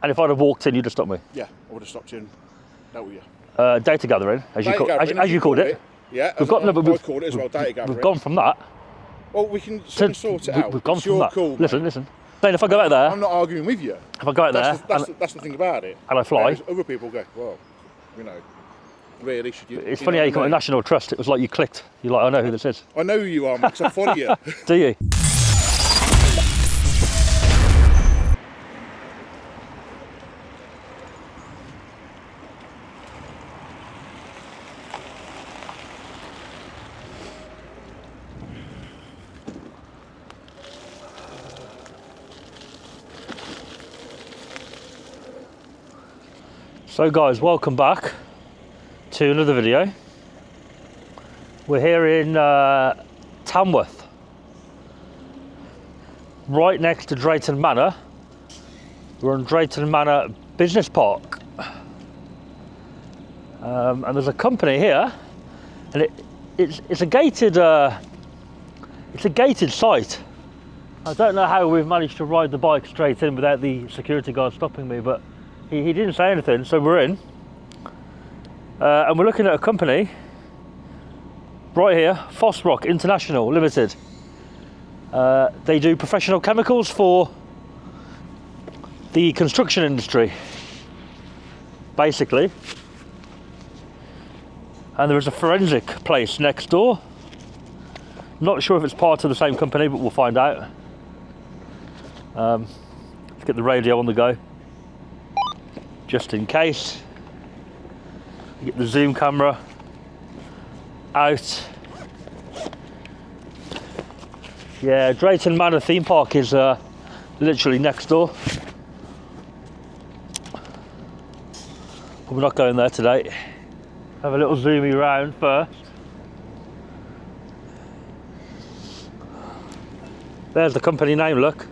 And if I'd have walked in, you'd have stopped me? Yeah, I would have stopped you and dealt with you. Data gathering, as you called it. Yeah, I called it as well, data gathering. We've gone from that. Well, we can sort it out. We've gone from that. Call, listen. Then if I go out there... I'm not arguing with you. If I go out there... That's the thing about it. And I fly... Other people go, well, you know, really, should you... It's funny how you come to National Trust. It was like you clicked. You're like, I know who this is. I know who you are, because I follow you. Do you? So guys, welcome back to another video. We're here in Tamworth, right next to Drayton Manor. We're in Drayton Manor Business Park, and there's a company here, and it's a gated site. I don't know how we've managed to ride the bike straight in without the security guard stopping me, but he didn't say anything, so we're in. And we're looking at a company right here, FOSROC International Limited. They do professional chemicals for the construction industry, basically. And there is a forensic place next door. Not sure if it's part of the same company, but we'll find out. Let's get the radio on the go, just in case. Get the zoom camera out. Yeah, Drayton Manor theme park is literally next door. But we're not going there today. Have a little zoomy round first. There's the company name, look.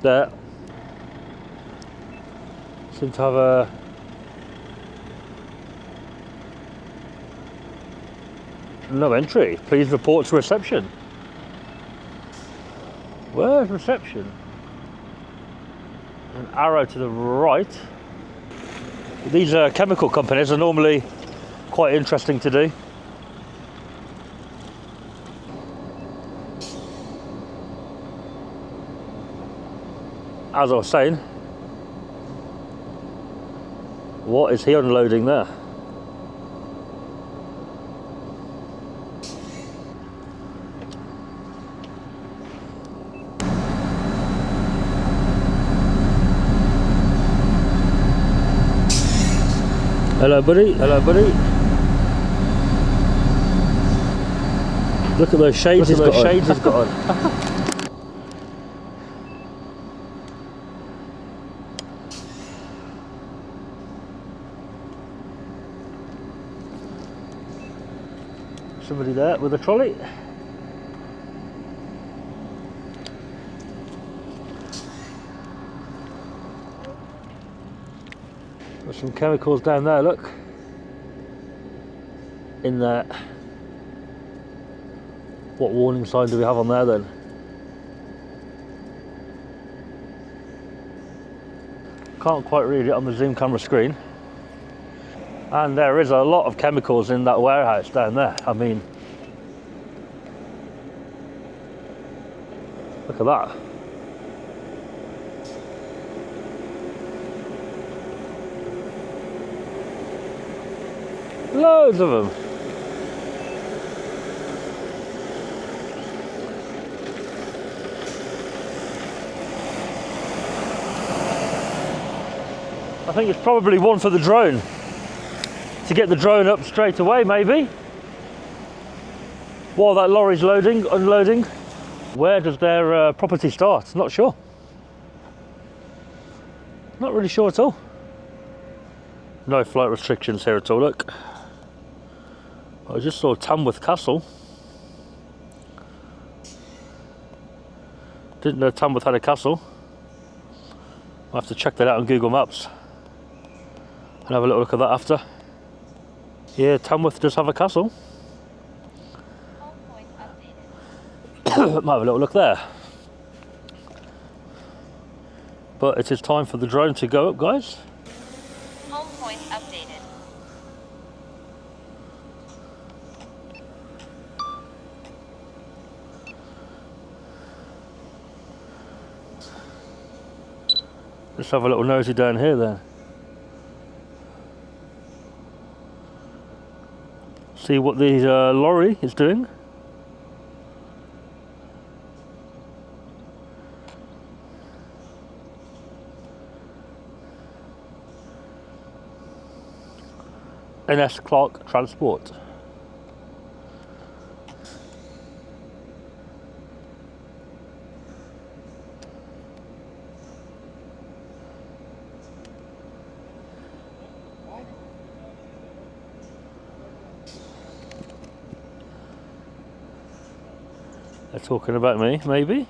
There. Seem to have a no entry. Please report to reception. Where's reception? An arrow to the right. These chemical companies are normally quite interesting to do. As I was saying, what is he unloading there? Hello buddy, hello buddy. Look at those shades he's got on. Somebody there with a trolley. Got some chemicals down there, look. In there. What warning sign do we have on there then? Can't quite read it on the zoom camera screen. And there is a lot of chemicals in that warehouse down there. I mean, look at that. Loads of them. I think it's probably one for the drone. To get the drone up straight away, maybe. While that lorry's loading, unloading. Where does their property start? Not sure. Not really sure at all. No flight restrictions here at all, look. I just saw Tamworth Castle. Didn't know Tamworth had a castle. I'll have to check that out on Google Maps. And have a little look at that after. Yeah, Tamworth does have a castle. Might have a little look there. But it is time for the drone to go up, guys. Home point updated. Let's have a little nosy down here then. See what the lorry is doing. NS Clark Transport. They're talking about me, maybe.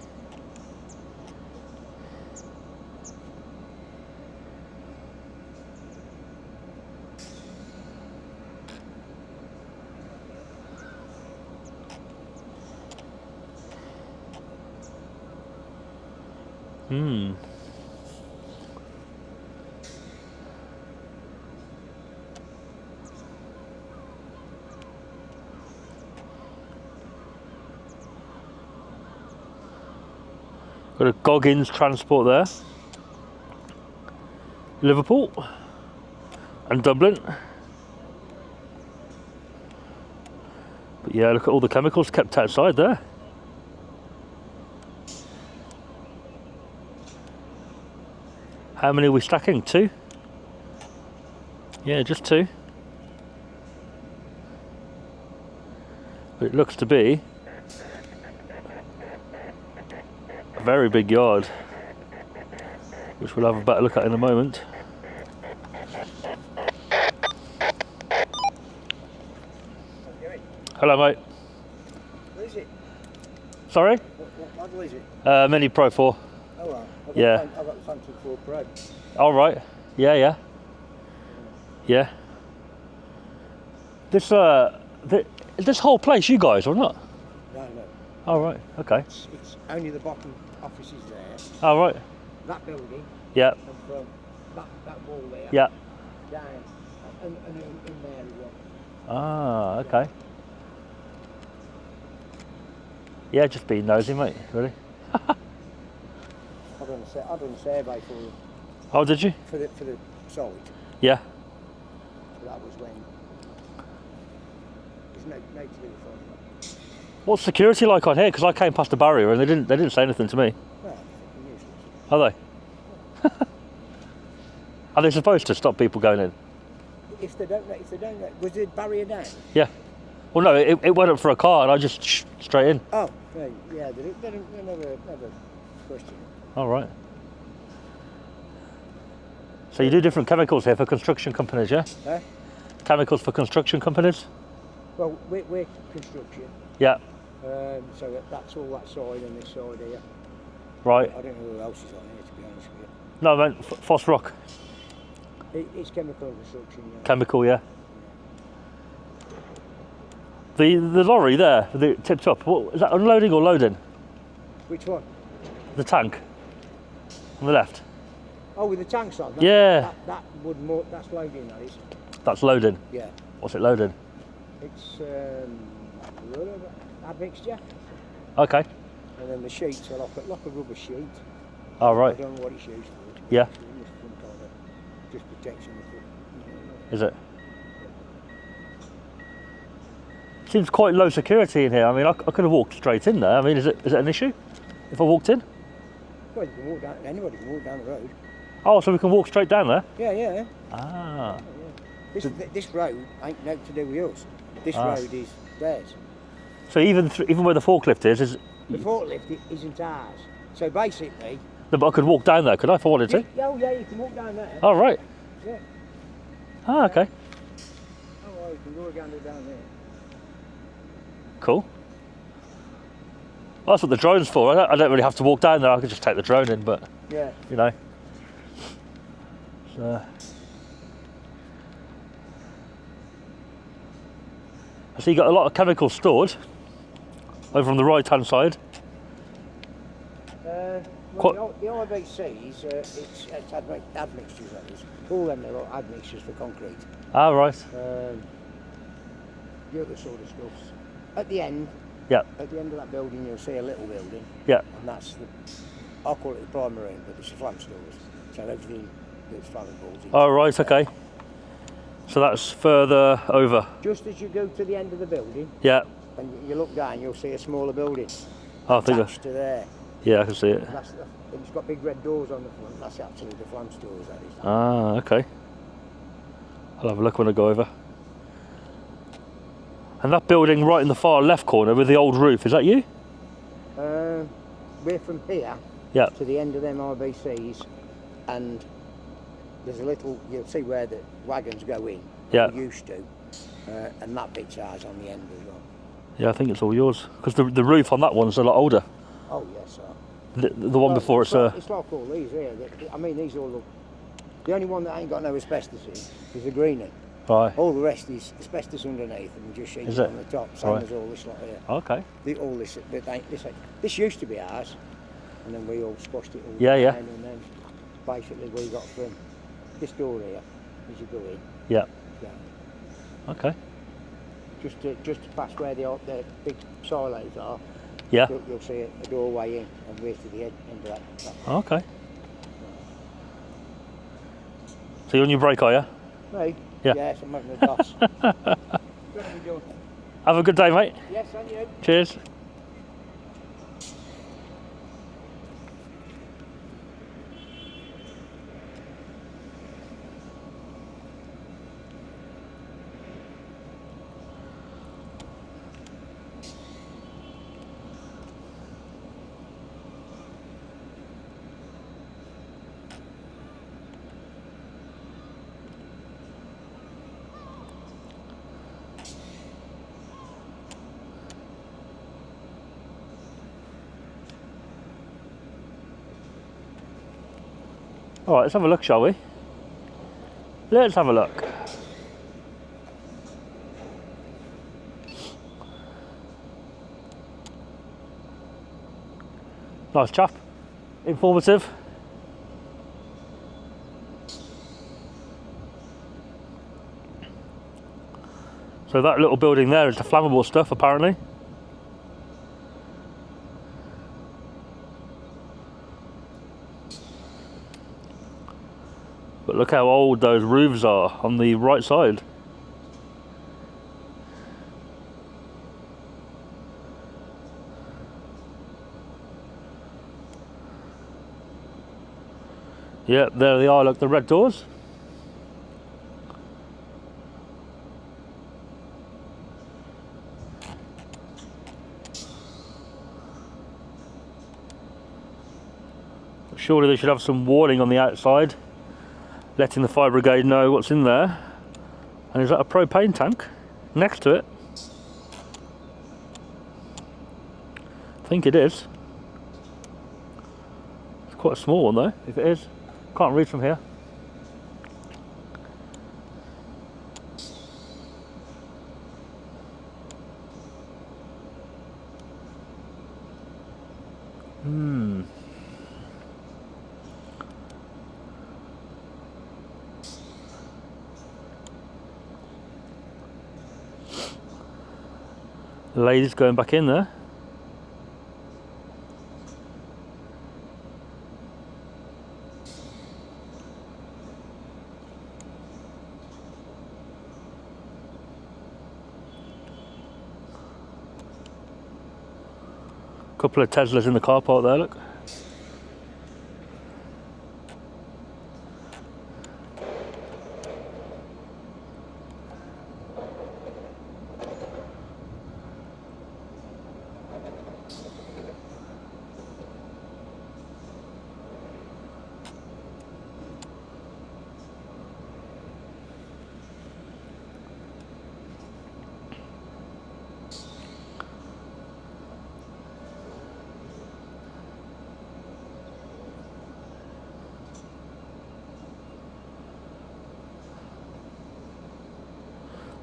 Got a Goggins Transport there. Liverpool and Dublin. But yeah, look at all the chemicals kept outside there. How many are we stacking? 2? Yeah, just 2. But it looks to be a very big yard, which we'll have a better look at in a moment. Hello, mate. What is it? Sorry? What model is it? Mini Pro 4. Oh, right. Yeah. I've got the Phantom 4 Pro. All right. Yeah. This whole place, you guys, or not? No. All right. Okay. It's only the bottom offices there. All right. That building. Yeah. And from that wall there. Yeah. Down. And in there as well. Ah. Okay. Yeah, just being nosy, mate. Really. I've done a survey for them. Oh, did you? For the site. Yeah. So that was when. There's no to do with FOSROC. What's security like on here? Because I came past the barrier and they didn't say anything to me. Well, fucking useless. Are they? Are they supposed to stop people going in? If they don't know, was the barrier down? Yeah. Well, no, it went up for a car and I just straight in. Oh, yeah, they never question it. All right. So you do different chemicals here for construction companies, yeah? Huh? Chemicals for construction companies? Well, we're construction, Yeah. so that's all that side and this side here. Right. I don't know who else is on here, to be honest with you. No, I meant FOSROC. It's chemical construction, yeah. Chemical, yeah. The lorry there, the tipped up, what, is that unloading or loading? Which one? The tank on the left. Oh, with the tanks on? Yeah. That's loading, that is. That's loading. Yeah. What's it loading? It's admixture, Okay. and then the sheets are like a rubber sheet. All right. I don't know what it's used for. Yeah. It's some kind of just protection. Is it? Seems quite low security in here. I mean, I could have walked straight in there. I mean, is it an issue if I walked in? Well, you can walk down. Anybody can walk down the road. Oh, so we can walk straight down there? Yeah. Ah. This road ain't nothing to do with us. This road is theirs. So even where the forklift is The forklift isn't ours. So basically. No, but I could walk down there, could I, if I wanted to? Yeah, you can walk down there. Oh, right. Yeah. Ah, okay. Oh, well, you can walk down there. Cool. Well, that's what the drone's for. I don't really have to walk down there. I could just take the drone in, but Yeah. you know. So I see you got a lot of chemicals stored over on the right-hand side. Well, the RBCs, it's admixtures, that is. All them are admixtures for concrete. Ah, right. The other sort of stuffs. At the end, Yeah. At the end of that building, you'll see a little building. Yeah. And that's I'll call it the primary room, but it's a flam stores. So everything that's flammables. Oh, right, okay. So that's further over. Just as you go to the end of the building, Yeah. and you look down, you'll see a smaller building. Oh, I think attached to there. yeah, I can see it. And it's got big red doors on the front. That's actually the flam stores, that is. Ah, okay. I'll have a look when I go over. And that building right in the far left corner with the old roof, is that you? We're from here to the end of them RBCs, and there's a little, you'll see where the wagons go in. Yeah. We used to. And that bit's ours on the end as well. Yeah, I think it's all yours. Because the roof on that one's a lot older. Oh, yes, sir. The one before it's like all these here. I mean, these all look... The only one that ain't got no asbestos in is the green one. Right. All the rest is asbestos underneath and just sheets on the top, same as all this lot here. Okay. All this, but this used to be ours, and then we all squashed it all Yeah. down, and then basically we got from this door here, as you go in. Yeah. Yeah. Okay. Just past where the big silos are. Yeah. You'll see a doorway in, and we're to the end of that. Okay. So you're on your break, are you? Me? Yeah. Yes, I'm having a doss. Have a good day, mate. Yes, and you. Cheers. All right, let's have a look, shall we? Let's have a look. Nice chap. Informative. So that little building there is the flammable stuff, apparently. But look how old those roofs are on the right side. Yeah, there they are, look, the red doors. Surely they should have some warning on the outside, letting the fire brigade know what's in there. And is that a propane tank next to it? I think it is. It's quite a small one though, if it is. Can't read from here. The lady's going back in there. Couple of Teslas in the car park there, look.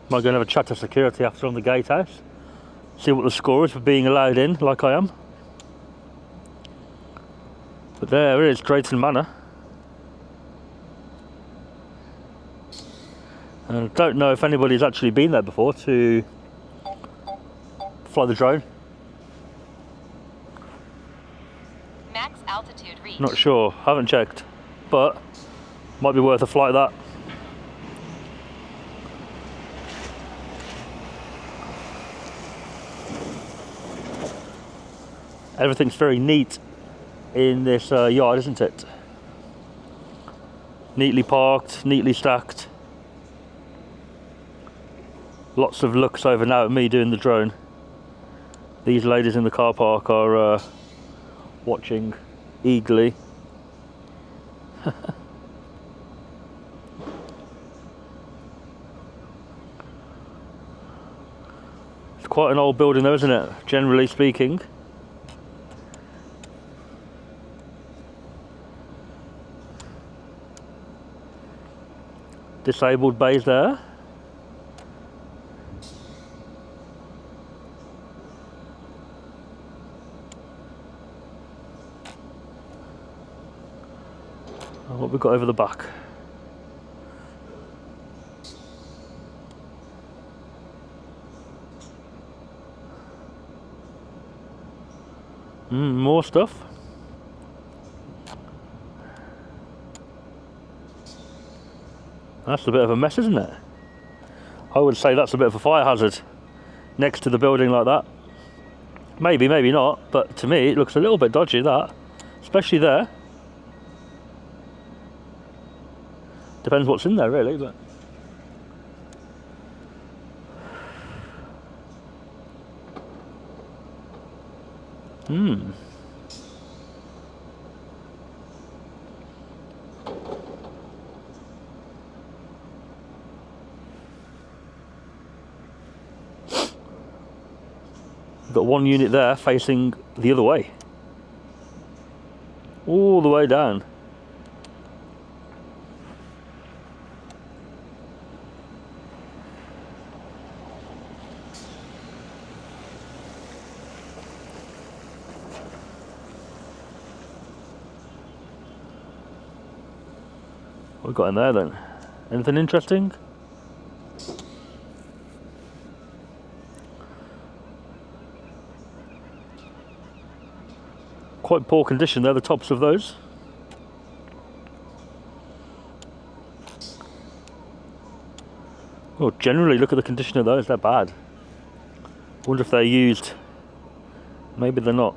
Might go and have a chat to security after on the gatehouse. See what the score is for being allowed in, like I am. But But there it is, Drayton Manor. And I don't know if anybody's actually been there before to fly the drone. Max altitude reached. Not sure, haven't checked, but might be worth a flight that. Everything's very neat in this yard, isn't it? Neatly parked, neatly stacked. Lots of looks over now at me doing the drone. These ladies in the car park are watching eagerly. It's quite an old building though, isn't it? Generally speaking. Disabled bays there. What have we got over the back? More stuff. That's a bit of a mess, isn't it? I would say that's a bit of a fire hazard next to the building like that. Maybe, maybe not, but to me it looks a little bit dodgy, that. Especially there. Depends what's in there really, but... Got one unit there facing the other way. All the way down. What we got in there then? Anything interesting? Quite poor condition there, the tops of those. Well, generally look at the condition of those, they're bad. Wonder if they're used. Maybe they're not.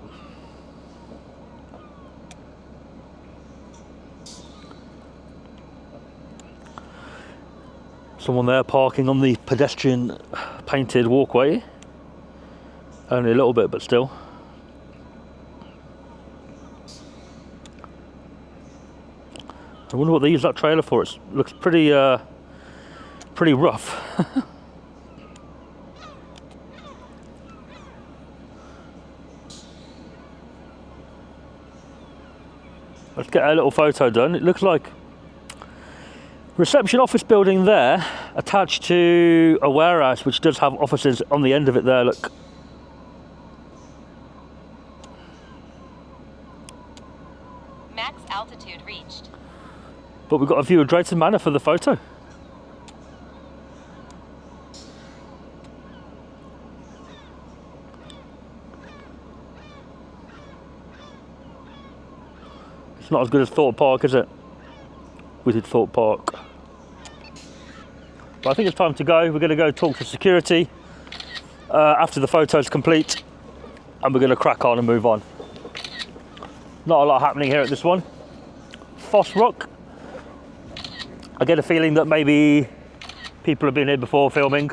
Someone there parking on the pedestrian painted walkway. Only a little bit, but still. I wonder what they use that trailer for. It looks pretty rough. Let's get a little photo done. It looks like reception office building there, attached to a warehouse which does have offices on the end of it there, look. Max altitude reached. But we've got a view of Drayton Manor for the photo. It's not as good as Thorpe Park, is it? We did Thorpe Park. But I think it's time to go. We're going to go talk to security after the photo's complete, and we're going to crack on and move on. Not a lot happening here at this one. FOSROC. I get a feeling that maybe people have been here before filming,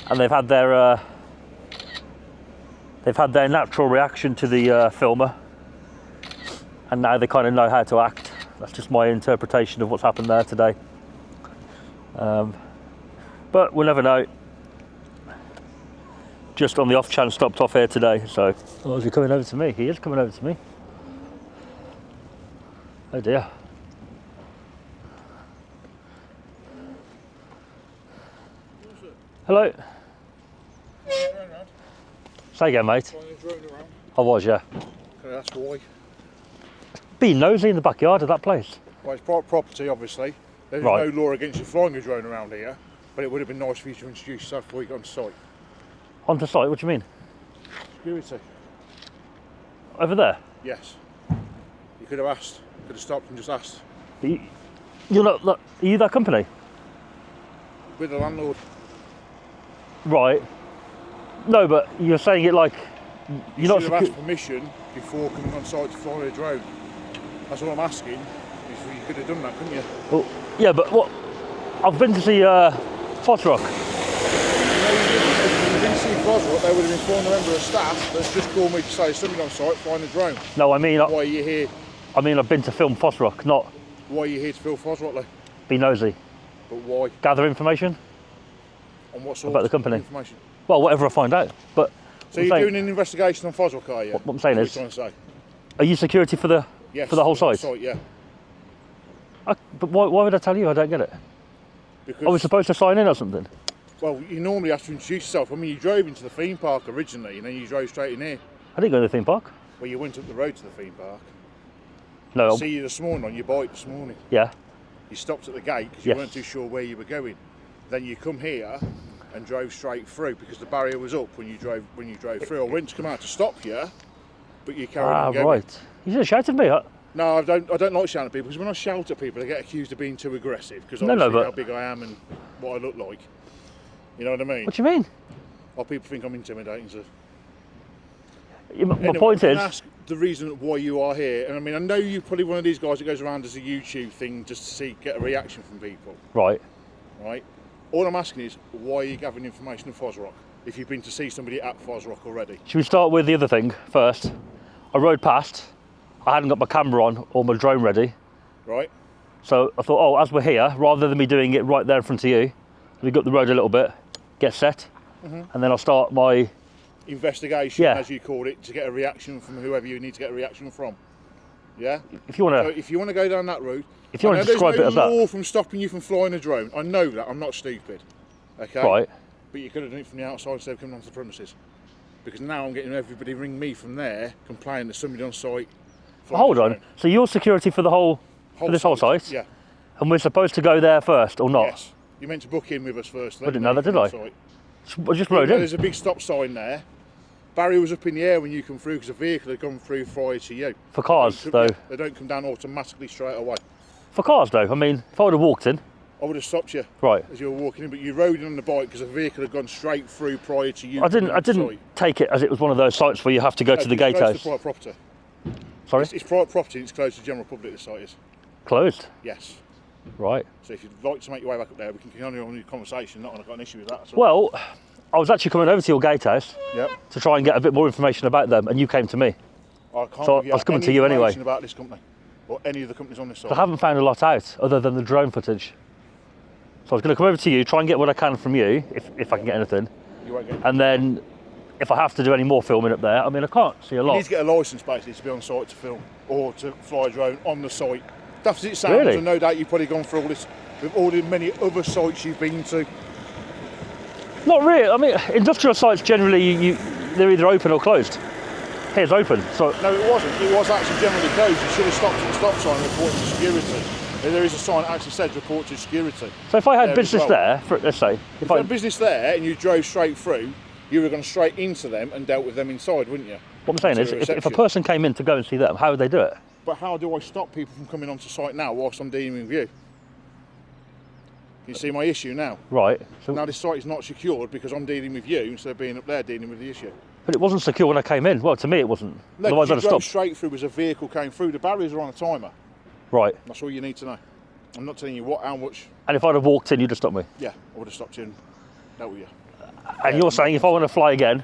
and they've had their natural reaction to the filmer, and now they kind of know how to act. That's just my interpretation of what's happened there today. But we'll never know. Just on the off chance stopped off here today, so... Oh, is he coming over to me? He is coming over to me. Oh dear. Hello. Say again, mate. I was, yeah. Can I ask why? be nosy in the backyard of that place. Well, it's private property, obviously. There's Right. no law against you flying a drone around here, but it would have been nice for you to introduce yourself before you got on site. Onto site, what do you mean? Security. Over there? Yes. You could have asked. Could have stopped and just asked. But you're not, are you that company? With the landlord. Right. No, but you're saying it like You you're should not. have asked permission before coming on site to fly a drone. That's all I'm asking. You could have done that, couldn't you? Well, yeah, but what? I've been to see FOSROC. If you didn't see FOSROC, they would have informed a member of staff that's just called me to say somebody on site flying a drone. No, I mean, Why are you here? I mean, I've been to film FOSROC, not Why are you here to film FOSROC, though? be nosy. But why? Gather information On what sort about the of company. information? Well, whatever I find out. But So I'm you're saying- doing an investigation on FOSROC, are you? What I'm saying That's is- what you're trying to say. are you security for the Yes, for the whole for site? Yeah. But why would I tell you? I don't get it. Because, Are we supposed to sign in or something? well, you normally have to introduce yourself. I mean, you drove into the theme park originally, and then you drove straight in here. I didn't go to the theme park. Well, you went up the road to the theme park. No. I see you this morning on your bike this morning. Yeah. You stopped at the gate because you Yes. weren't too sure where you were going. Then you come here and drove straight through because the barrier was up when you drove through. I went to come out to stop you, but you carried on going. Right. You should have shouted at me. No, I don't like shouting at people because when I shout at people, I get accused of being too aggressive because No, obviously but- how big I am and what I look like. You know what I mean? What do you mean? Or people think I'm intimidating. So. My Anyway, point I'm is, gonna ask the reason why you are here, and I mean, I know you're probably one of these guys that goes around as a YouTube thing just to get a reaction from people, right. right? All I'm asking is, why are you gathering information of FOSROC if you've been to see somebody at FOSROC already? Should we start with the other thing first? I rode past. I hadn't got my camera on or my drone ready. Right? So I thought, oh, as we're here, rather than me doing it right there in front of you, we go up the road a little bit, get set, and then I'll start my. Investigation, Yeah. as you called it, to get a reaction from whoever you need to get a reaction from. Yeah? If you want So to, if you want to go down that route, if you I want know to describe it there's as no that, law from stopping you from flying a drone. I know that. I'm not stupid. Okay? right? But you could have done it from the outside instead of coming onto the premises. Because now I'm getting everybody ring me from there, complaining that somebody on site. flying Hold a on. drone. So you're security for the whole for this whole site, Yeah. and we're supposed to go there first or not? Yes. You meant to book in with us first. I didn't know that, did I? I just rode Yeah, in. there's a big stop sign there. Barrier was up in the air when you come through because a vehicle had gone through prior to you. For cars, They don't though. come- yeah, they don't come down automatically straight away. For cars, though. I mean, if I would have walked in, I would have stopped you right? as you were walking in, but you rode in on the bike because a vehicle had gone straight through prior to you. I didn't coming on site. take it as it was one of those sites where you have to go No, to the it's close gatehouse. to private property. Sorry, It's private property and it's closed to the general public, the site is. closed. Yes. Right. So if you'd like to make your way back up there, we can continue on your conversation. Not I've got an issue with that. So. Well, I was actually coming over to your gatehouse Yep. to try and get a bit more information about them, and you came to me. I can't So give you I was coming any to you anyway. information about this company or any of the companies on this site. I haven't found a lot out other than the drone footage. So I was going to come over to you, try and get what I can from you, if I can get anything, You won't get. and then if I have to do any more filming up there, I mean, I can't see a You lot. need to get a licence basically to be on site to film or to fly a drone on the site. Daft as it sounds, Really? and no doubt you've probably gone through all this with all the many other sites you've been to. Not really. I mean, industrial sites generally, they're either open or closed. Here's open, so No, it wasn't. It was actually generally closed. You should have stopped at the stop sign and reported to security. There is a sign that actually says report to security. so if I had There as business well. there, let's say, If if you I had business there and you drove straight through, you would have gone straight into them and dealt with them inside, wouldn't you? what I'm saying to is, the if a reception. person came in to go and see them, how would they do it? But how do I stop people from coming onto site now whilst I'm dealing with you? Can you see my issue now? Right. So, Now this site is not secured because I'm dealing with you instead of being up there dealing with the issue. but it wasn't secure when I came in. Well, to me, it wasn't. No, Otherwise, you I'd have drove stopped. straight through as a vehicle came through. The barriers are on a timer. Right. That's all you need to know. I'm not telling you what, how much. And if I'd have walked in, you'd have stopped me. Yeah, I would have stopped you and dealt with you. And you're saying if I want to fly again,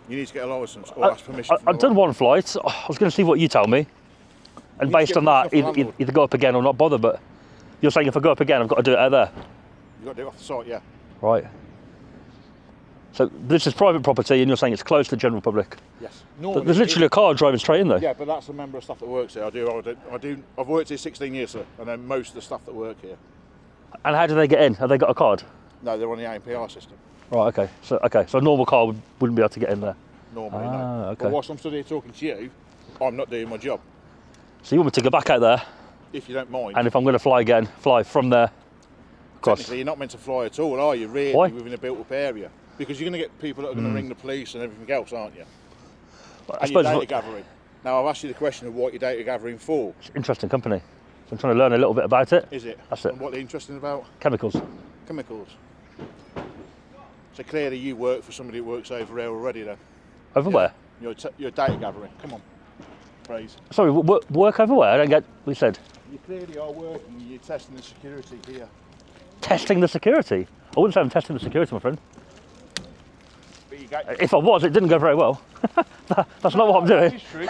You need to get a licence or ask permission. from I've the done one flight. I was going to see what you tell me, and need to based get on that, permission from the either go up again or not bother. But you're saying if I go up again, I've got to do it out there. You've got to do it off the site, yeah. Right. So this is private property, and you're saying it's closed to the general public. Yes. But there's literally a car driving straight in there. Yeah, but that's a member of staff that works here. I've worked here 16 years, sir, and then most of the staff that work here. And how do they get in? Have they got a card? No, they're on the ANPR system. Right. Okay. So a normal car wouldn't be able to get in there. Normally, Ah, no. okay. But whilst I'm stood here talking to you, I'm not doing my job. So you want me to go back out there, if you don't mind. and if I'm going to fly again, fly from there across? Technically, you're not meant to fly at all, are you, really, Why? within a built-up area? Because you're going to get people that are going to ring the police and everything else, aren't you? I And your suppose data gathering. Now, I've asked you the question of what you're data gathering for. it's an interesting company. So I'm trying to learn a little bit about it. Is it? That's it. And what they're interested about? Chemicals. Chemicals. So clearly you work for somebody who works over there already then. Over where? You're data gathering. Come on. Praise. Sorry, work over where? I don't get what you said. You clearly are working, you're testing the security here. Testing the security? I wouldn't say I'm testing the security, my friend. But you get... If I was, it didn't go very well. That's not what I'm doing. That is true.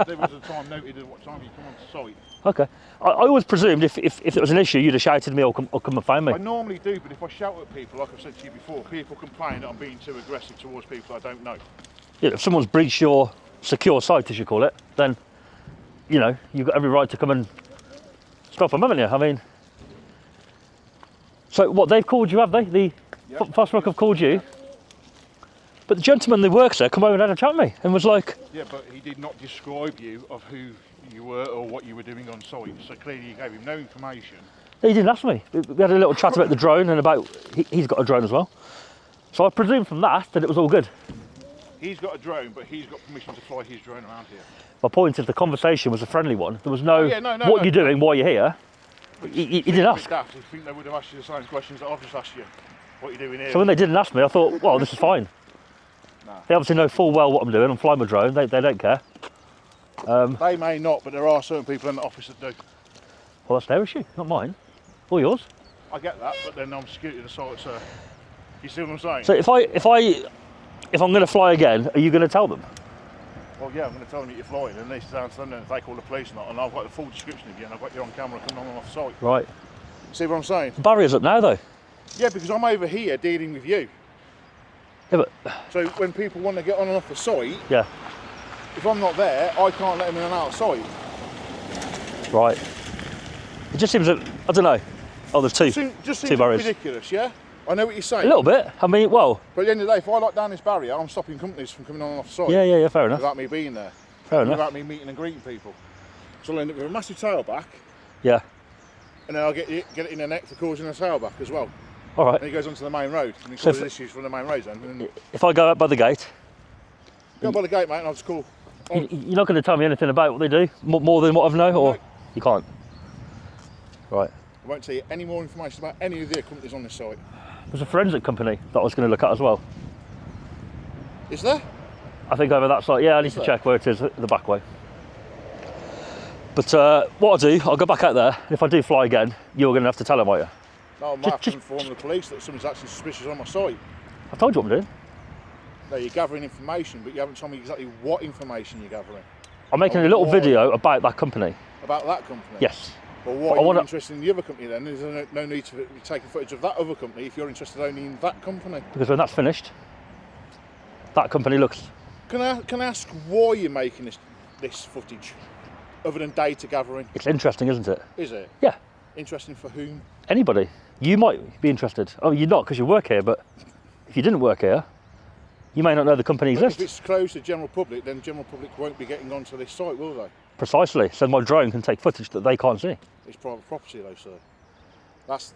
There was a time noted at what time you come on site. Okay. I always presumed if there was an issue, you'd have shouted at me or come and find me. I normally do, but if I shout at people, like I've said to you before, people complain that I'm being too aggressive towards people I don't know. Yeah, if someone's breached your secure site, as you call it, then, you know, you've got every right to come and stop them, haven't you? I mean, so what, they've called you, have they? The Yeah. FOSROC have called you? But the gentleman that works there come over and had a chat with me and was like... Yeah, but he did not describe you of who you were or what you were doing on site, so clearly you gave him no information. He didn't ask me. We had a little chat about the drone and about... He's got a drone as well. So I presume from that it was all good. He's got a drone, but he's got permission to fly his drone around here. My point is the conversation was a friendly one. There was no, no, what you're doing, why you're here. He didn't ask. Daft, I think they would have asked you the same questions that I've just asked you. What you're doing here. So when they didn't ask me, I thought, well, this is fine. Nah. They obviously know full well what I'm doing. I'm flying my drone. They don't care. They may not, but there are certain people in the office that do. Well, that's their issue, not mine. Or yours. I get that, but then I'm security of the site, so you see what I'm saying? So if I'm going to fly again, are you going to tell them? Well, yeah, I'm going to tell them that you're flying, and they stand there and they call the police, and I've got the full description of you, and I've got you on camera coming on and off site. Right. See what I'm saying? The barrier's up now, though. Yeah, because I'm over here dealing with you. Yeah, but So when people want to get on and off the site, yeah, if I'm not there, I can't let them in and out of sight. right. It just seems that I don't know. Oh, there's two. Just two seems barriers. ridiculous, yeah? I know what you're saying. A little bit. I mean, well. But at the end of the day, if I lock down this barrier, I'm stopping companies from coming on and off site. Yeah. Fair enough. Without me being there. Fair enough. Without me meeting and greeting people. So I'll end up with a massive tailback, Yeah. and then I'll get it in the neck for causing a tailback as well. All right. And he goes onto the main road, and he So causes issues from the main road then. And then If I go out by the gate, go by the gate, mate, and I'll just call. you're not going to tell me anything about what they do, more than what I've known, or No. you can't. Right. I won't tell you any more information about any of the companies on this site. There's a forensic company that I was going to look at as well. Is there? I think over that side. Yeah, I need Is to there? check where it is, the back way. But what I'll do, I'll go back out there. If I do fly again, you're going to have to tell them, are you? No, I might have to inform the police that something's actually suspicious on my site. I told you what I'm doing. No, you're gathering information, but you haven't told me exactly what information you're gathering. I'm making Oh, a little why? video about that company. About that company? Yes. Well, But why I are you wanna- interested in the other company then? Is there no need to be taking footage of that other company if you're interested only in that company? Because when that's finished, that company looks... Can I ask why you're making this footage, other than data gathering? It's interesting, isn't it? Is it? Yeah. Interesting for whom? Anybody. You might be interested. Oh, you're not because you work here, but if you didn't work here, you may not know the company But if exists. it's closed to general public, then general public won't be getting onto this site, will they? Precisely. So my drone can take footage that they can't see. It's private property though, sir.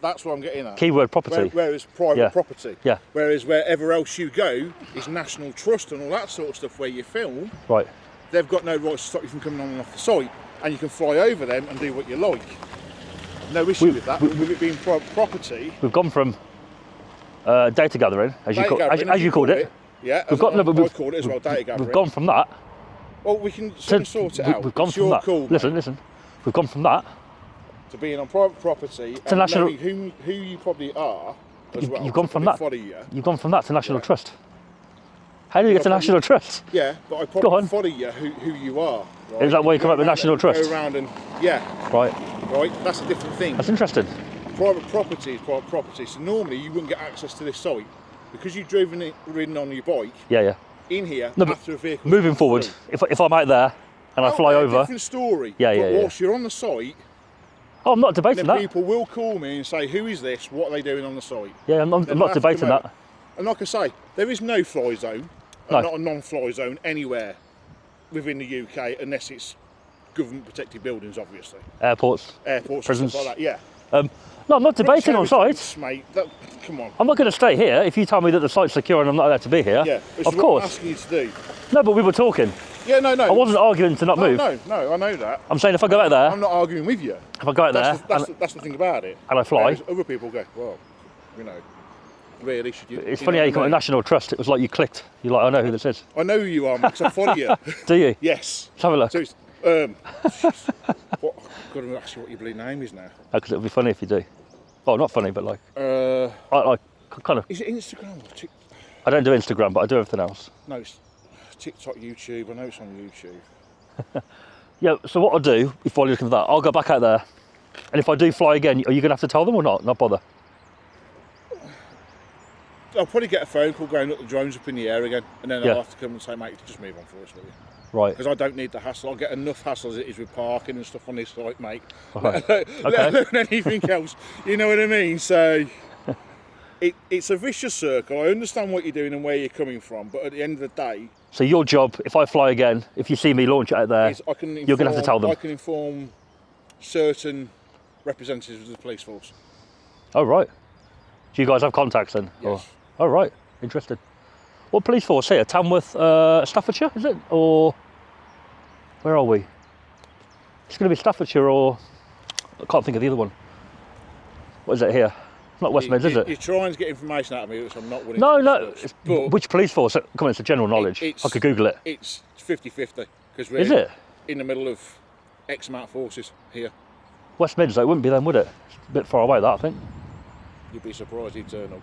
That's what I'm getting at. Keyword property. Whereas private Yeah. property. Yeah. Whereas wherever else you go is national trust and all that sort of stuff where you film, Right. they've got no right to stop you from coming on and off the site, and you can fly over them and do what you like. No issue with that. With it being private property, We've gone from data gathering, as you, data gathering, as you called it. Yeah, We've got, no, but I we've, called it as well, data gathering. we've gone from that Well, we can to... sort it out. We've gone It's from your that. call, mate, Listen. We've gone from that. to being on private property To and national- knowing who you probably are as well. You've gone from that. Follow you. You've gone from that to national Yeah. trust. How do you get to Well, national trust? Yeah, but I Go probably on. follow you who you are. Right? Is that why you come up with Go national around trust? Go around and Right. right. That's a different thing. That's interesting. Private property is private property, so normally you wouldn't get access to this site because you've ridden on your bike Yeah. in here No, but after a vehicle. Moving forward, if I'm out there and I fly over... Different story. Yeah, but yeah. whilst you're on the site, Oh, I'm not debating then that. people will call me and say, "Who is this? What are they doing on the site?" Yeah, I'm Then not I have to debating come that. out. And like I say, there is no fly zone, No. not a non-fly zone anywhere within the UK unless it's government protected buildings, obviously. Airports, Airports, prisons. and stuff like that. Yeah. No, I'm not debating on sites. Mate, come on. I'm not going to stay here if you tell me that the site's secure and I'm not allowed to be here. Yeah, which of is what course. I'm asking you to do. No, but we were talking. Yeah, no. I wasn't arguing to not move. No, I know that. I'm saying if I go out there, I'm not arguing with you. if I go out there, That's the thing about it. and I fly. Whereas other people go, well, you know, really, should you... It's you funny know how you what come I to mean? National Trust. It was like you clicked. You're like, I know who this is. I know who you are, because I follow you. Do you? Yes. Let's have a look. So it's, what, I've got to ask you what your bloody name is now. Because it would be funny if you do. Well, not funny, but like, I kind of. Is it Instagram or TikTok? I don't do Instagram, but I do everything else. No, it's TikTok, YouTube. I know it's on YouTube. Yeah. So what I'll do, if while you're looking for that, I'll go back out there, and if I do fly again, are you going to have to tell them or not? Not bother. I'll probably get a phone call going, look, the drone's up in the air again, and then Yeah. I'll have to come and say, mate, just move on for us, will you? Right. Because I don't need the hassle. I'll get enough hassle as it is with parking and stuff on this site, mate. Right. Let Okay. alone anything else. You know what I mean? So it's a vicious circle. I understand what you're doing and where you're coming from, but at the end of the day, So your job, if I fly again, if you see me launch it out there, is I can you're going to have to tell them. I can inform certain representatives of the police force. Oh right. Do you guys have contacts then? Yes. Oh right. Interesting. What police force here? Tamworth, Staffordshire, is it? Or where are we? It's going to be Staffordshire or I can't think of the other one. What is it here? Not West Mids, is it? You're trying to get information out of me, which I'm not willing No, to no. discuss, but Which police force? Come on, it's a general knowledge. I could Google it. It's 50-50 because Is we're it? in the middle of X amount of forces here. West Mids, though, it wouldn't be them, would it? It's a bit far away, that, I think. You'd be surprised he'd turn up.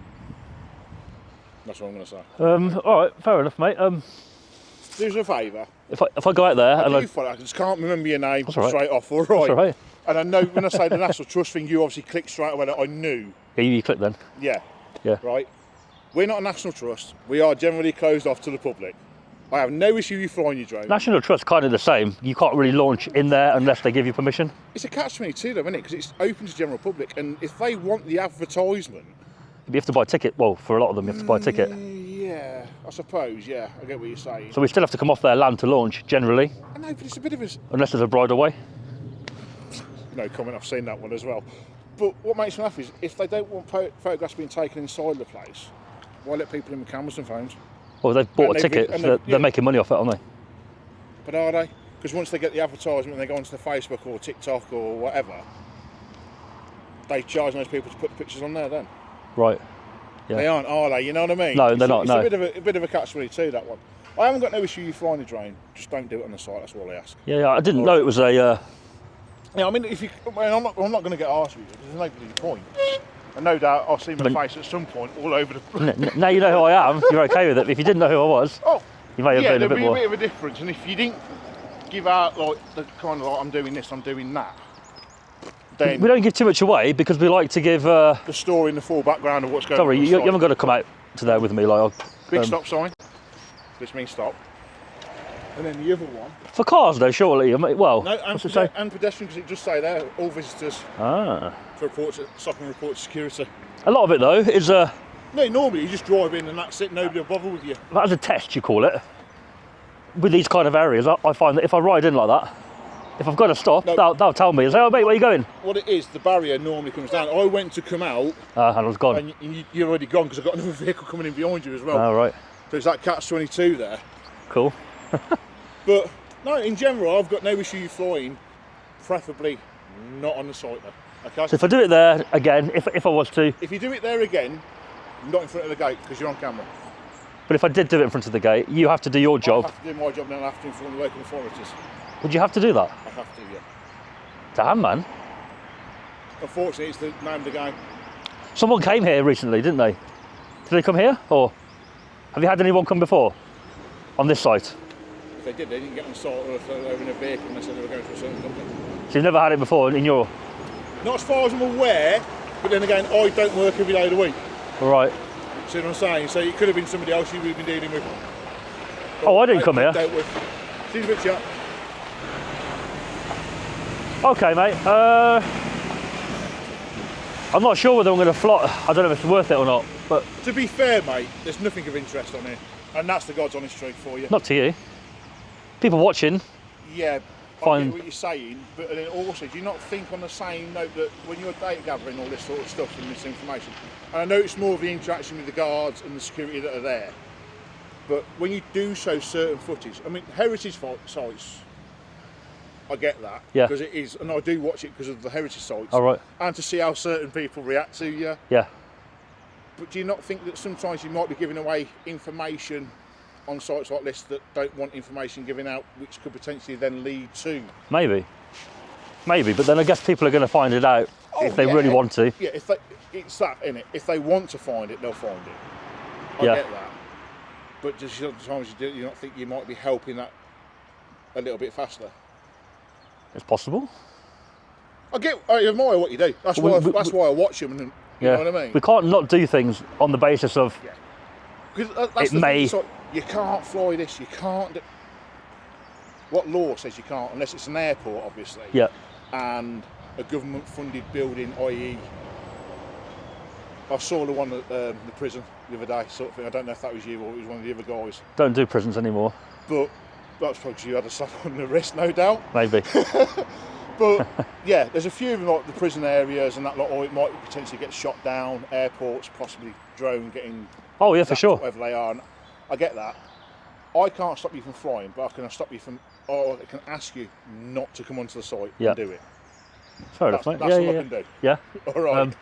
That's what I'm going to say. All right, fair enough, mate. Do us a favour. If I go out there and I just can't remember your name That's all right. straight off, all right? That's all right. And I know when I say the National Trust thing, you obviously clicked straight away that I knew. Yeah, you click then. Yeah. Yeah. Right? We're not a National Trust. We are generally closed off to the public. I have no issue with you flying your drone. National Trust kind of the same. You can't really launch in there unless they give you permission. It's a catch-22 though, isn't it? Because it's open to general public, and if they want the advertisement... You have to buy a ticket. Well, for a lot of them, you have to buy a ticket. Yeah, I suppose, yeah. I get what you're saying. So we still have to come off their land to launch, generally, I know, but it's a bit of a... unless there's a bridleway. No comment, I've seen that one as well. But what makes me laugh is, if they don't want photographs being taken inside the place, why let people in with cameras and phones? Well, they've bought And a they- ticket, and so they- they're making money off it, aren't they? But are they? Because once they get the advertisement and they go onto the Facebook or TikTok or whatever, they charge those people to put the pictures on there then. Right. Yeah. They aren't, are they? You know what I mean? No, they're not, It's no. a bit of a catch-22, that one. I haven't got no issue you flying a drone. Just don't do it on the site, that's all I ask. Yeah, I didn't know it was a... Yeah, I mean, I'm not going to get arsed with you. There's no bloody point. And no doubt I'll see my face at some point all over the... Now you know who I am, you're okay with it. If you didn't know who I was, Oh, you may have yeah, been a there'd bit be more... a bit of a difference. And if you didn't give out, like, the kind of, like, I'm doing this, I'm doing that, then We don't give too much away because we like to give... the story and the full background of what's going Sorry, on. you haven't got to come out to there with me. Like, Big stop sign, which means stop. And then the other one... For cars, though, surely. I mean, well, No, and, what's it say? and pedestrian, because it does say there, all visitors Ah. for stop and report to security. A lot of it, though, is No, normally you just drive in and that's it, nobody will bother with you. as a test, you call it. With these kind of areas, I find that if I ride in like that, if I've got to stop, No. they'll tell me. Say, oh, mate, where are you going? What it is, the barrier normally comes down. I went to come out And I was gone. and you're already gone because I've got another vehicle coming in behind you as well. Oh, right. So it's that catch-22 there. Cool. But no, in general, I've got no issue you flying, preferably not on the site though. Okay? So if I do it there again, if I was to, If you do it there again, not in front of the gate because you're on camera. but if I did do it in front of the gate, you have to do your I job. have to do my job and then I have to inform the local authorities. Would you have to do that? I have to, yeah. Damn, man. Unfortunately, it's the name of the game. Someone came here recently, didn't they? Did they come here? Or have you had anyone come before? On this site? If they did, they didn't get on site or if they were in a vehicle and they said they were going to a certain company. So you've never had it before in your... Not as far as I'm aware, but then again, I don't work every day of the week. Right. See what I'm saying? So it could have been somebody else you would have been dealing with. Oh, I didn't come here. Dealt with. See you in a bit, chat. Okay, mate. I'm not sure whether I'm going to fly. I don't know if it's worth it or not, but To be fair, mate, there's nothing of interest on here. And that's the God's honest truth for you. not to you. People watching, Yeah, find. I get what you're saying, but then also, do you not think on the same note that when you're data gathering all this sort of stuff and this information, and I know it's more of the interaction with the guards and the security that are there, but when you do show certain footage, I mean, heritage sites, I get that, Yeah. because it is, and I do watch it because of the heritage sites, All right. and to see how certain people react to you. Yeah. But do you not think that sometimes you might be giving away information on sites like this that don't want information given out, which could potentially then lead to? Maybe. But then I guess people are going to find it out if they really want to. Yeah, it's that, innit? If they want to find it, they'll find it. I Yeah. get that. But just sometimes you not think you might be helping that a little bit faster. It's possible. I admire what you do. That's why I watch them. And, you know what I mean? We can't not do things on the basis of. Yeah. Because that's it may. Thing, you can't fly this. You can't. What law says you can't, unless it's an airport, obviously. Yeah. And a government-funded building, i.e., I saw the one at the prison the other day, sort of thing. I don't know if that was you or it was one of the other guys. Don't do prisons anymore. But that's because you had a slap on the wrist, no doubt. Maybe. But yeah, there's a few of them, like the prison areas and that, like, or it might potentially get shot down. Airports, possibly drone getting. Oh yeah, for sure. Whatever they are, and I get that. I can't stop you from flying, but I can stop you from. Or I can ask you not to come onto the site and do it. Fair enough, mate. That's all I can do. Yeah. All right.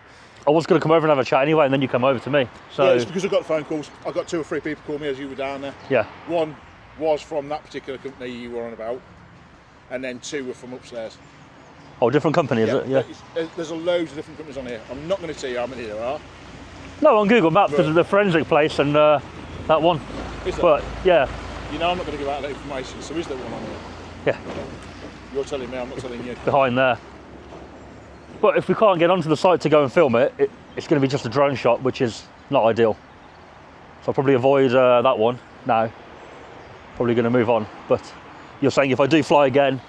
I was going to come over and have a chat anyway, and then you come over to me. So yeah, it's because I got phone calls. I got 2 or 3 people call me as you were down there. Yeah. One was from that particular company you were on about, and then 2 were from upstairs. Oh, different company, is it? Yeah. There's a loads of different companies on here. I'm not going to tell you how many there are. No, on Google Maps, there's the forensic place and that one. Is there? But yeah. You know, I'm not going to give out that information. So is there one on here? Yeah. You're telling me, I'm not telling you. Behind there. But if we can't get onto the site to go and film it, it's going to be just a drone shot, which is not ideal. So I'll probably avoid that one now. Probably going to move on. But you're saying if I do fly again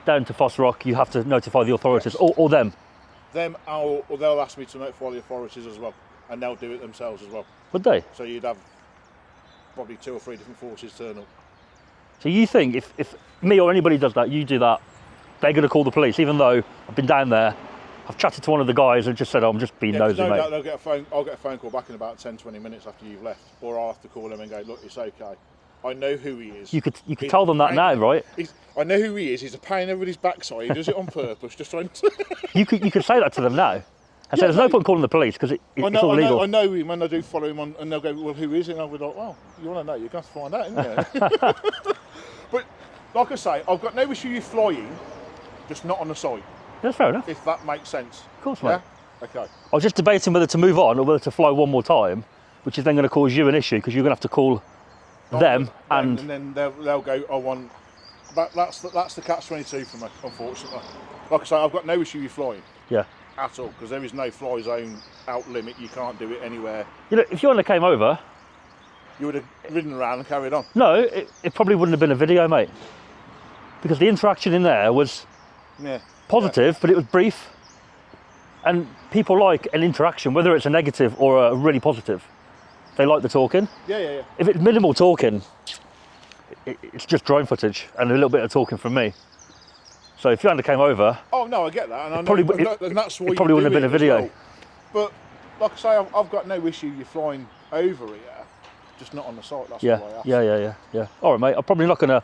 down to FOSROC, you have to notify the authorities, yes. or them? Them, or they'll ask me to notify the authorities as well, and they'll do it themselves as well. Would they? So you'd have probably 2 or 3 different forces turn up. So you think if me or anybody does that, you do that, they're going to call the police, even though I've been down there, I've chatted to one of the guys and just said, oh, I'm just being nosy, no mate. doubt I'll get a phone call back in about 10-20 minutes after you've left, or I'll have to call them and go, look, it's okay. I know who he is. You could tell them that now, right? I know who he is. He's a pain in everybody's backside. He does it on purpose, just trying to. you could say that to them now. And say there's no point calling the police because it's all illegal. I know him, and I do follow him on, and they'll go, well, who is it? And I'll be like, well, you want to know? You're going to find out, isn't you? But like I say, I've got no issue you flying, just not on the site. That's fair enough. If that makes sense. Of course, mate. Yeah? Okay. I was just debating whether to move on or whether to fly one more time, which is then going to cause you an issue because you're going to have to call them and then they'll go, I want. That's the catch-22 for me, unfortunately. Like I say, I've got no issue you flying. Yeah. At all, because there is no fly zone out limit. You can't do it anywhere. You know, if you only came over, you would have ridden around and carried on. No, it probably wouldn't have been a video, mate. Because the interaction in there was positive, but it was brief. And people like an interaction, whether it's a negative or a really positive. They like the talking. Yeah. If it's minimal talking, it's just drone footage and a little bit of talking from me. So if you only came over... Oh, no, I get that. And that's why it probably wouldn't have been a video. Well. But, like I say, I've got no issue you flying over here, just not on the site. That's why I asked. Yeah. All right, mate. I'm probably not going to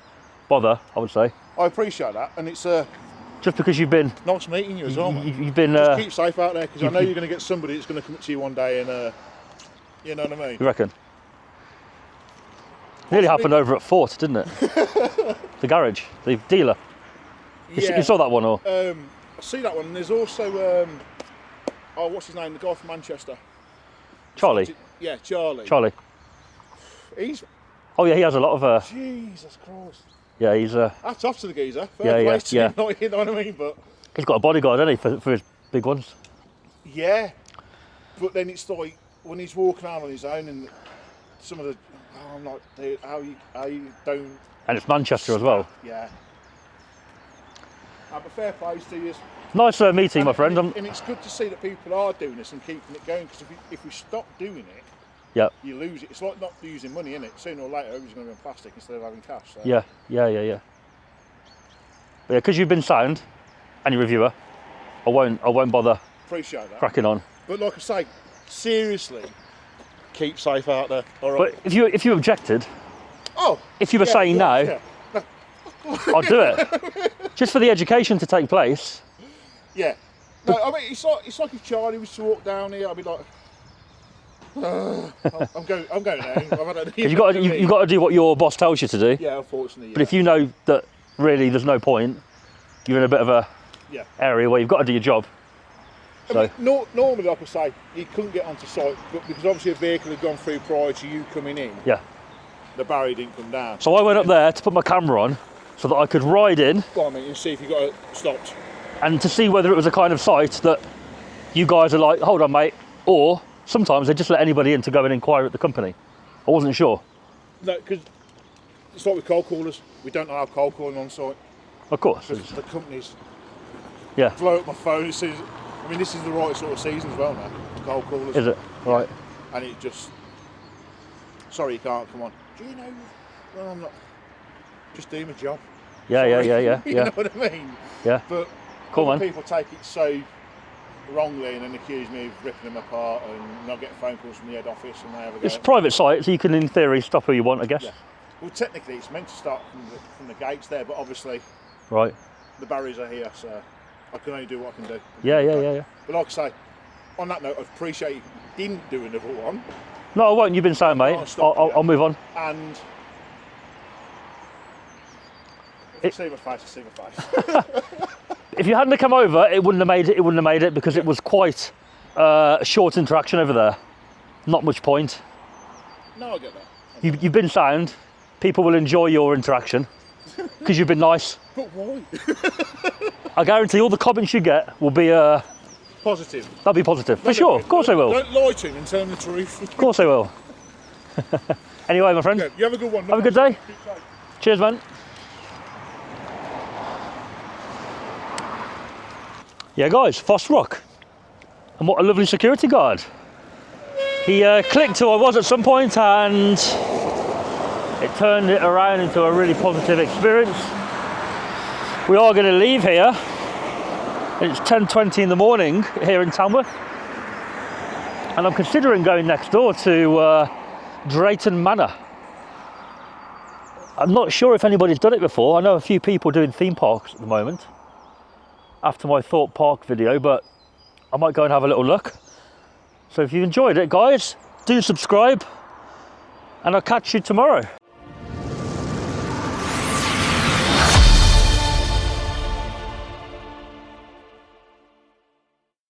bother, I would say. I appreciate that. And it's... just because you've been... Nice meeting you as well, mate. You've been... just keep safe out there, because I know you're going to get somebody that's going to come up to you one day and... you know what I mean? You reckon? Nearly happened over at Fort, didn't it? The garage, the dealer. You saw that one, or? I see that one. And there's also, what's his name? The guy from Manchester. Charlie. Yeah, Charlie. Charlie. Oh yeah, he has a lot of. Jesus Christ. Yeah, he's. That's off to the geezer. Yeah. You know what I mean? But he's got a bodyguard, hasn't he, for his big ones? Yeah, but then it's like when he's walking around on his own, and some of the. Oh, I'm like, dude, how you don't. And it's Manchester as well. Yeah. But fair plays to you. Nice meeting, my friend. And it's good to see that people are doing this and keeping it going, because if we stop doing it, you lose it. It's like not using money, isn't it? Sooner or later, everybody's going to be on plastic instead of having cash. So. Yeah. But yeah, because you've been sound and you're a reviewer, I won't bother Appreciate that. cracking on. But like I say, seriously, keep safe out there. All right. But if you objected, Oh. if you were saying no, I'd do it. Just for the education to take place. Yeah. No, I mean it's like if Charlie was to walk down here, I'd be like, I'm going now. You've got to do what your boss tells you to do. Yeah, unfortunately. But if you know that really there's no point, you're in a bit of a area where you've got to do your job. So I mean, normally, like I say, you couldn't get onto site, but because obviously a vehicle had gone through prior to you coming in, the barrier didn't come down. So I went up there to put my camera on so that I could ride in. Go on, mate, and see if you got it stopped. And to see whether it was a kind of site that you guys are like, hold on, mate, or sometimes they just let anybody in to go and inquire at the company. I wasn't sure. No, because it's like with cold callers. We don't allow cold calling on site. Of course. Because the companies Yeah. blow up my phone. It says, I mean, this is the right sort of season as well now. Cold callers. Is it? Right. And it just, sorry, you can't come on. Do you know? Well, I'm not. Just doing my job. Yeah. You know what I mean? Yeah. But Cool, man. people take it so wrongly and then accuse me of ripping them apart and not getting phone calls from the head office and they have a go. It's a private site, so you can, in theory, stop who you want, I guess. Yeah. Well, technically, it's meant to start from the gates there, but obviously, Right. the barriers are here, so I can only do what I can do. Yeah. But like I say, on that note, I appreciate you didn't do another one. No, I won't. You've been sound, mate. I'll move on. And if you see my face, I see my face. If you hadn't have come over, it wouldn't have made it. It wouldn't have made it because it was quite a short interaction over there. Not much point. No, I get that. You've been sound. People will enjoy your interaction because you've been nice. But why? I guarantee all the comments you get will be Positive. they'll be positive for sure. Of course they will. Don't lie to him and tell him the truth. Of course they will. Anyway, my friend. Yeah, you have a good one. Have a good day. Cheers, man. Yeah, guys, FOSROC. And what a lovely security guard. He clicked who I was at some point and it turned it around into a really positive experience. We are going to leave here. It's 10:20 in the morning here in Tamworth. And I'm considering going next door to Drayton Manor. I'm not sure if anybody's done it before. I know a few people doing theme parks at the moment after my Thorpe Park video, but I might go and have a little look. So if you enjoyed it, guys, do subscribe and I'll catch you tomorrow.